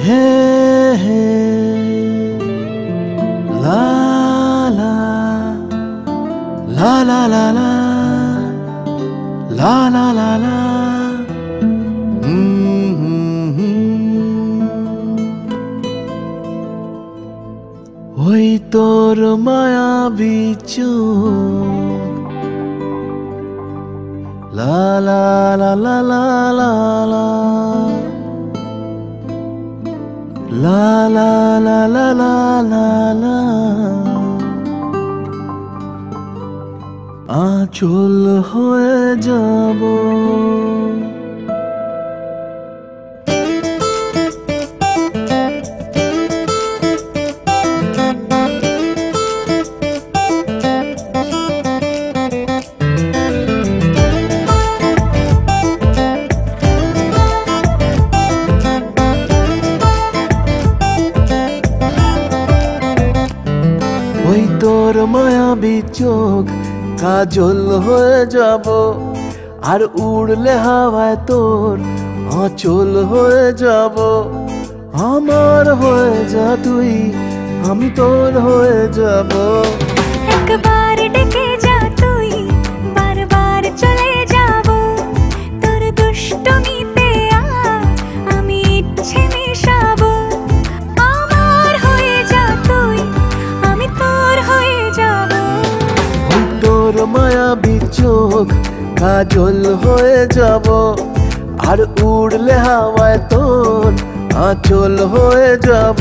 হে হে লা লা লা লা লা লা লা লা লা লা ওই তোর মায়াবী চোখ লা লা লা লা লা লা লা লা লা লা লা লা লা লা আঁচল হয়ে যাব ওই তোর মায়াবী চোখ কাজল হয়ে যাব আর উড়লে হাওয়ায় তোর আঁচল হয়ে যাব আমার হয়ে যা তুই আমি তোর হয়ে যাব একবার ডেকে যা তুই বারবার চলে যাব তোর দুষ্টমিতে আজ আমি ইচ্ছে মেশাবো আমার হয়ে যা তুই আমি তোর হয়ে যাব ওই তোর মায়াবী চোখ কাজল হয়ে যাব আর উড়লে হাওয়ায় তোর আঁচল হয়ে যাব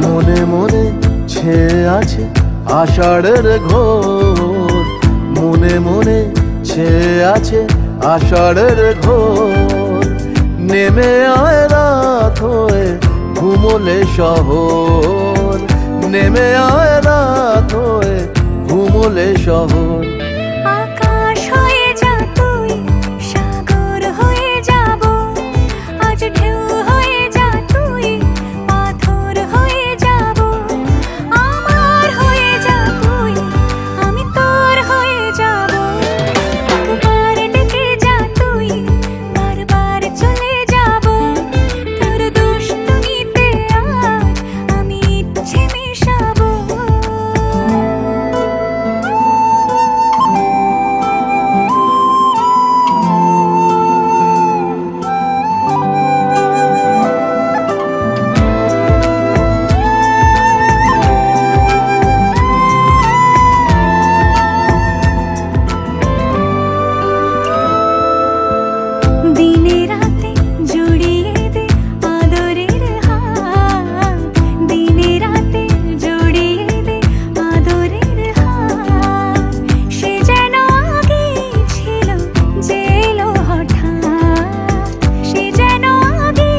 মনে মনে ছেয়ে আছে আষাঢ়ের ঘোর মনে মনে ছেয়ে আছে আষাঢ়ের ঘোর নেমে আয় রাত হয়ে ঘুমোলে শহর নেমে আয় রাত হয়ে ঘুমোলে শহর আকাশ হয়ে যা তুই সাগর হয়ে যাব আজ ঢেউ হয়ে যা তুই পাথর হয়ে যাব আমার হয়ে যা তুই আমি তোর হয়ে যাব একবার ডেকে যা তুই বারবার চলে যাব তোর দুষ্টমিতে আজ আমি ইচ্ছে মেশাবো দিনে রাতে জড়িয়ে দে আদরের হাত দিনে রাতে জড়িয়ে দে আদরের হাত সে যেন আগে ছিল যে এলো হঠাৎ সে যেন আগে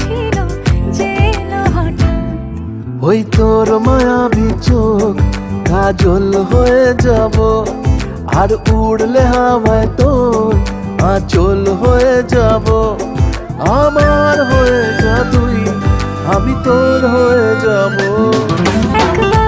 ছিল যে এলো হঠাৎ ওই তোর মায়াবী চোখ কাজল হয়ে যাব আর উড়লে হাওয়ায় তোর আঁচল হয়ে যাব আমার হয়ে যা তুই আমি তোর হয়ে যাব একবার